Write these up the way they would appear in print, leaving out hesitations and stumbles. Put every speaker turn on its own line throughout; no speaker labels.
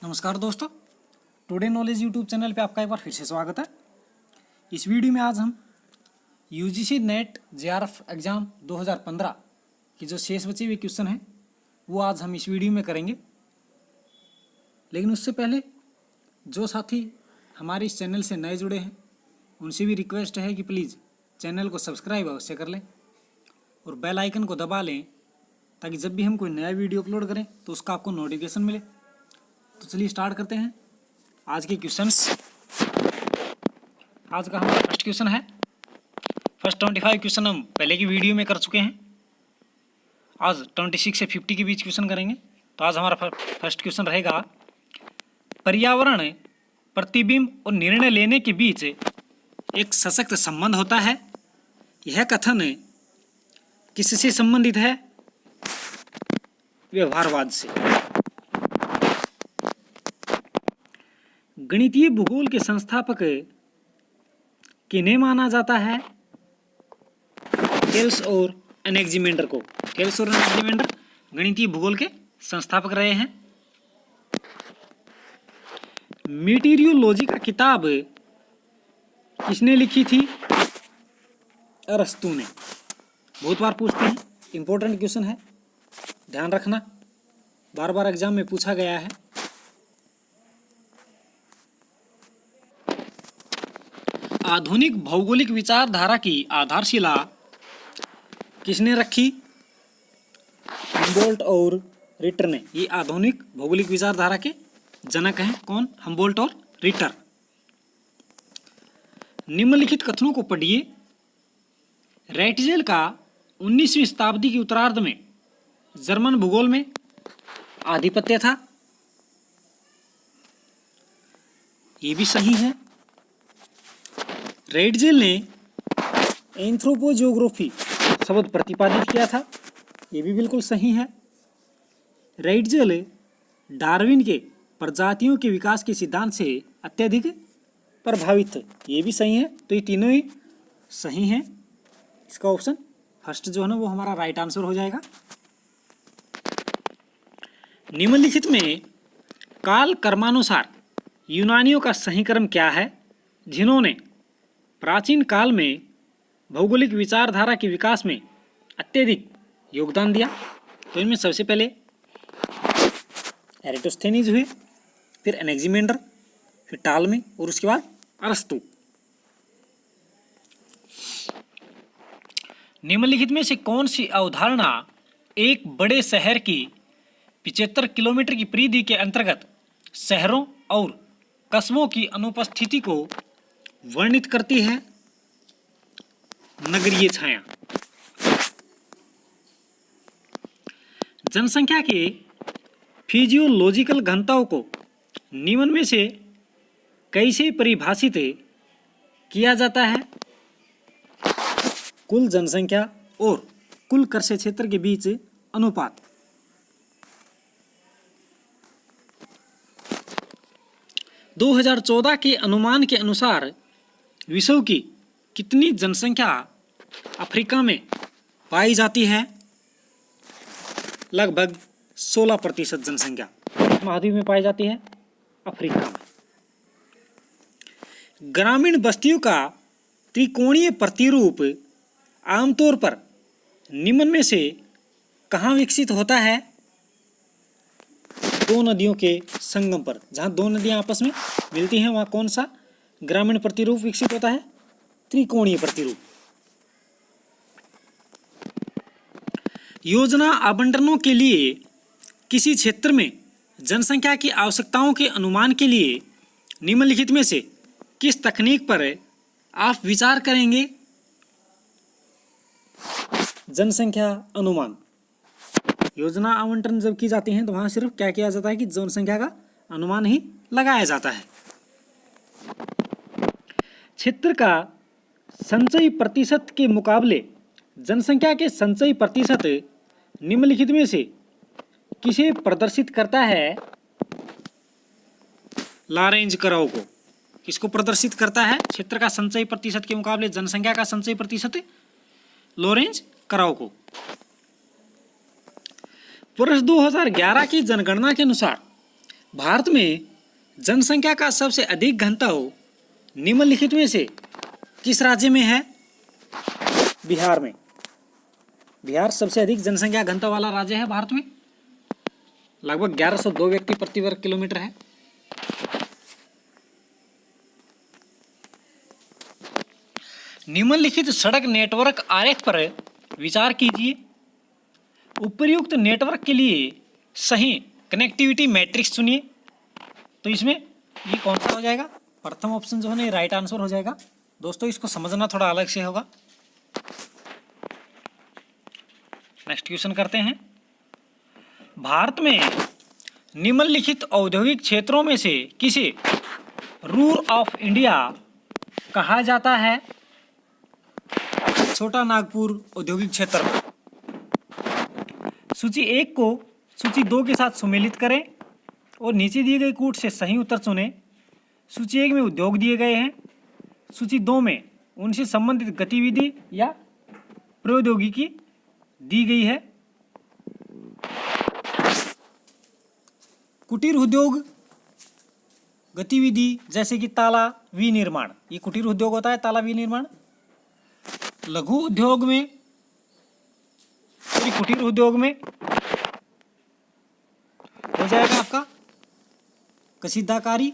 नमस्कार दोस्तों, today knowledge YouTube channel पे आपका एक बार फिर से स्वागत है। इस वीडियो में आज हम यूजीसी नेट जेआरएफ एग्ज़ाम 2015 की जो शेष बचे हुए क्वेश्चन हैं वो आज हम इस वीडियो में करेंगे। लेकिन उससे पहले जो साथी हमारे इस चैनल से नए जुड़े हैं उनसे भी रिक्वेस्ट है कि प्लीज़ चैनल को सब्सक्राइब अवश्य कर लें और बेल आइकन को दबा लें ताकि जब भी हम कोई नया वीडियो अपलोड करें तो उसका आपको नोटिफिकेशन मिले। तो चलिए स्टार्ट करते हैं आज के क्वेश्चंस। आज का हमारा फर्स्ट क्वेश्चन है। फर्स्ट 25 क्वेश्चन हम पहले की वीडियो में कर चुके हैं। आज 26 से 50 के बीच क्वेश्चन करेंगे। तो आज हमारा फर्स्ट क्वेश्चन रहेगा, पर्यावरण, प्रतिबिंब और निर्णय लेने के बीच एक सशक्त संबंध होता है। यह कथन किससे संबंधित है? व्यवहारवाद से। गणितीय भूगोल के संस्थापक किन्हें माना जाता है? थेल्स और एनेक्जिमेंडर को। थेल्स और एनेक्जिमेंडर गणितीय भूगोल के संस्थापक रहे हैं। मीटेरियोलॉजी का किताब किसने लिखी थी? अरस्तू ने। बहुत बार पूछते हैं, इंपॉर्टेंट क्वेश्चन है, ध्यान रखना, बार बार एग्जाम में पूछा गया है। आधुनिक भौगोलिक विचारधारा की आधारशिला किसने रखी? हम्बोल्ट और रिटर ने। ये आधुनिक भौगोलिक विचारधारा के जनक हैं। कौन? हम्बोल्ट और रिटर। निम्नलिखित कथनों को पढ़िए। राइटजेल का 19वीं शताब्दी की उत्तरार्ध में जर्मन भूगोल में आधिपत्य था। ये भी सही है। राइटजेल ने एंथ्रोपोजियोग्राफी शब्द प्रतिपादित किया था। ये भी बिल्कुल सही है। राइटजेल डार्विन के प्रजातियों के विकास के सिद्धांत से अत्यधिक प्रभावित थे। ये भी सही है। तो ये तीनों ही सही हैं। इसका ऑप्शन फर्स्ट जो है ना वो हमारा राइट आंसर हो जाएगा। निम्नलिखित में काल कर्मानुसार यूनानियों का सही क्रम क्या है जिन्होंने प्राचीन काल में भौगोलिक विचारधारा के विकास में अत्यधिक योगदान दिया? तो इनमें सबसे पहले एरिस्टोस्थेनीज हुए, फिर एनेक्जिमेंडर, फिर टालमी और उसके बाद अरस्तु। निम्नलिखित में से कौन सी अवधारणा एक बड़े शहर की 75 किलोमीटर की परिधि के अंतर्गत शहरों और कस्बों की अनुपस्थिति को वर्णित करती है? नगरीय छाया। जनसंख्या के फिजियोलॉजिकल घनत्व को निम्न में से कैसे परिभाषित किया जाता है? कुल जनसंख्या और कुल कृषि क्षेत्र के बीच अनुपात। – 2014 के अनुमान के अनुसार विश्व की कितनी जनसंख्या अफ्रीका में पाई जाती है? लगभग 16% जनसंख्या महाद्वीप में पाई जाती है, अफ्रीका में। ग्रामीण बस्तियों का त्रिकोणीय प्रतिरूप आमतौर पर निम्न में से कहाँ विकसित होता है? दो नदियों के संगम पर। जहाँ दो नदियाँ आपस में मिलती हैं वहाँ कौन सा ग्रामीण प्रतिरूप विकसित होता है? त्रिकोणीय प्रतिरूप। योजना आवंटनों के लिए किसी क्षेत्र में जनसंख्या की आवश्यकताओं के अनुमान के लिए निम्नलिखित में से किस तकनीक पर आप विचार करेंगे? जनसंख्या अनुमान। योजना आवंटन जब की जाती है तो वहाँ सिर्फ क्या किया जाता है कि जनसंख्या का अनुमान ही लगाया जाता है। क्षेत्र का संचयी प्रतिशत के मुकाबले जनसंख्या के संचयी प्रतिशत निम्नलिखित में से किसे प्रदर्शित करता है? लॉरेंज करव को। किसको प्रदर्शित करता है? क्षेत्र का संचयी प्रतिशत के मुकाबले जनसंख्या का संचयी प्रतिशत लॉरेंज करव को। वर्ष 2011 की जनगणना के अनुसार भारत में जनसंख्या का सबसे अधिक घनत्व निम्नलिखित में से किस राज्य में है? बिहार में। बिहार सबसे अधिक जनसंख्या घनत्व वाला राज्य है भारत में। लगभग 1102 व्यक्ति प्रति वर्ग किलोमीटर है। निम्नलिखित सड़क नेटवर्क आरेख पर विचार कीजिए। उपर्युक्त नेटवर्क के लिए सही कनेक्टिविटी मैट्रिक्स चुनिए। तो इसमें ये कौन सा हो जाएगा? प्रथम ऑप्शन जो है ना राइट आंसर हो जाएगा। दोस्तों इसको समझना थोड़ा अलग से होगा। नेक्स्ट क्वेश्चन करते हैं। भारत में निम्नलिखित औद्योगिक क्षेत्रों में से किसे रूर ऑफ इंडिया कहा जाता है? छोटा नागपुर औद्योगिक क्षेत्र। सूची 1 को सूची 2 के साथ सम्मिलित करें और नीचे दिए गए कूट से सही उत्तर चुनें। सूची 1 में उद्योग दिए गए हैं, सूची 2 में उनसे संबंधित गतिविधि या प्रौद्योगिकी दी गई है। कुटीर उद्योग गतिविधि जैसे कि ताला विनिर्माण, ये कुटीर उद्योग होता है, ताला विनिर्माण। लघु उद्योग में, कुटीर उद्योग में हो जाएगा आपका कसीदाकारी।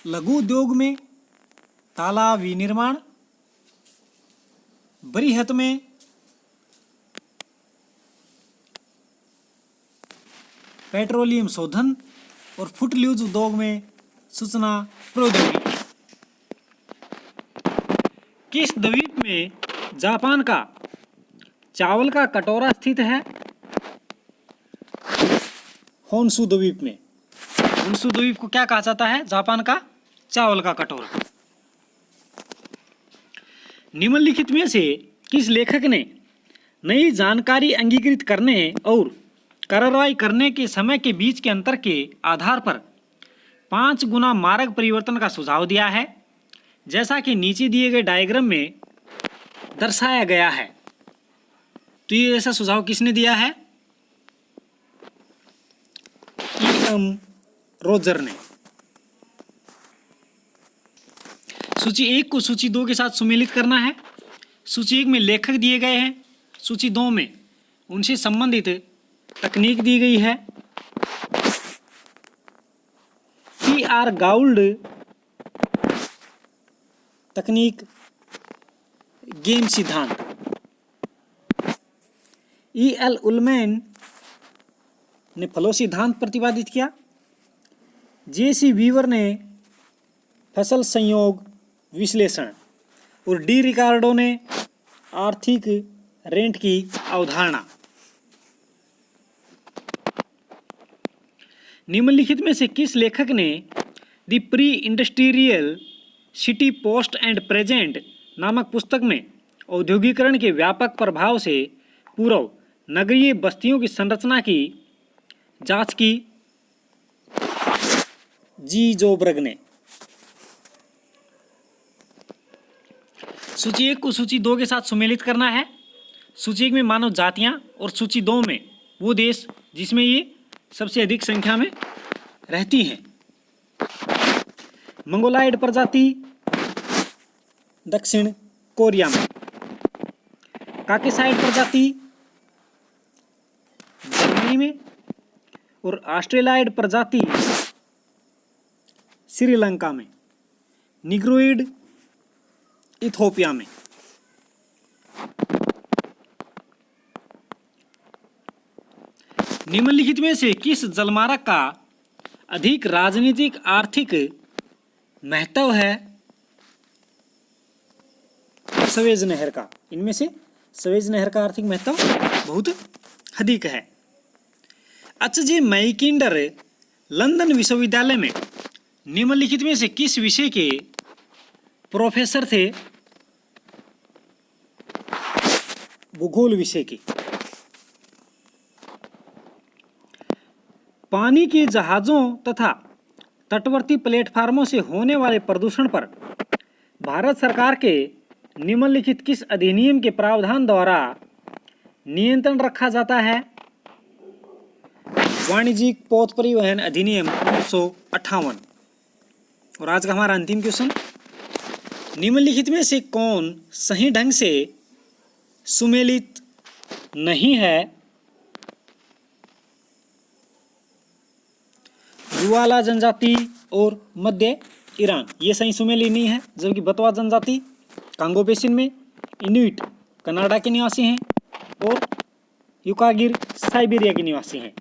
लघु उद्योग में ताला विनिर्माण। बृहत में पेट्रोलियम शोधन और फुटल्यूज उद्योग में सूचना प्रौद्योगिकी। किस द्वीप में जापान का चावल का कटोरा स्थित है? होन्शु द्वीप में। होन्शु द्वीप को क्या कहा जाता है? जापान का चावल का कटोरा। निम्नलिखित में से किस लेखक ने नई जानकारी अंगीकृत करने और कार्रवाई करने के समय के बीच के अंतर के आधार पर 5 गुना मार्ग परिवर्तन का सुझाव दिया है, जैसा कि नीचे दिए गए डायग्राम में दर्शाया गया है? तो ये ऐसा सुझाव किसने दिया है? E.M. रोजर ने। सूची 1 को सूची 2 के साथ सम्मिलित करना है। सूची 1 में लेखक दिए गए हैं, सूची 2 में उनसे संबंधित तकनीक दी गई है। P.R. गाउल्ड तकनीक गेम सिद्धांत। E.L. उलमैन ने फ्लो सिद्धांत प्रतिपादित किया। J.C. वीवर ने फसल संयोग विश्लेषण और डी रिकार्डो ने आर्थिक रेंट की अवधारणा। निम्नलिखित में से किस लेखक ने the pre industrial city post and present नामक पुस्तक में औद्योगिकरण के व्यापक प्रभाव से पूर्व नगरीय बस्तियों की संरचना की जांच की? जी जोबर्ग ने। सूची 1 को सूची 2 के साथ सम्मिलित करना है। सूची 1 में मानव जातियां और सूची 2 में वो देश जिसमें ये सबसे अधिक संख्या में रहती हैं। मंगोलायड प्रजाति दक्षिण कोरिया में, काकेसाइड प्रजाति जर्मनी में और ऑस्ट्रेलाइड प्रजाति श्रीलंका में, निग्रोइड इथोपिया में। निम्नलिखित में से किस जलमार्ग का अधिक राजनीतिक आर्थिक महत्व है? सवेज नहर का। इनमें से सवेज नहर का आर्थिक महत्व बहुत अधिक है। एच.जे. मैकिंडर लंदन विश्वविद्यालय में निम्नलिखित में से किस विषय के प्रोफेसर थे? भूगोल विषय के। पानी के जहाजों तथा तटवर्ती प्लेटफार्मों से होने वाले प्रदूषण पर भारत सरकार के निम्नलिखित किस अधिनियम के प्रावधान द्वारा नियंत्रण रखा जाता है? वाणिज्यिक पथ परिवहन अधिनियम 1958। और आज का हमारा अंतिम क्वेश्चन, निम्नलिखित में से कौन सही ढंग से सुमेलित नहीं है? रुआला जनजाति और मध्य ईरान ये सही सुमेलित नहीं है, जबकि बतवा जनजाति कांगो बेसिन में, इनुइट कनाडा के निवासी हैं और युकागिर साइबेरिया के निवासी हैं।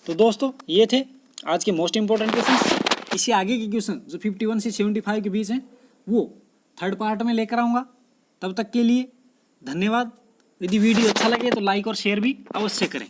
तो दोस्तों ये थे आज के मोस्ट इंपॉर्टेंट क्वेश्चन। इसी आगे के क्वेश्चन जो 51 से 75 के बीच हैं वो थर्ड पार्ट में लेकर आऊँगा। तब तक के लिए धन्यवाद। यदि वीडियो अच्छा लगे तो लाइक और शेयर भी अवश्य करें।